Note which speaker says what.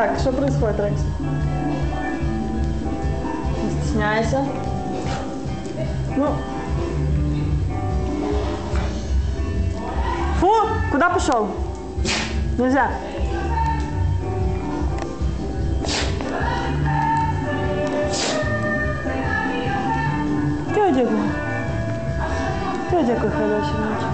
Speaker 1: Так, что происходит, Рекс? Не стесняйся. Ну. Фу, куда пошел? Нельзя. Дякую. Дякую, ходячий мальчик.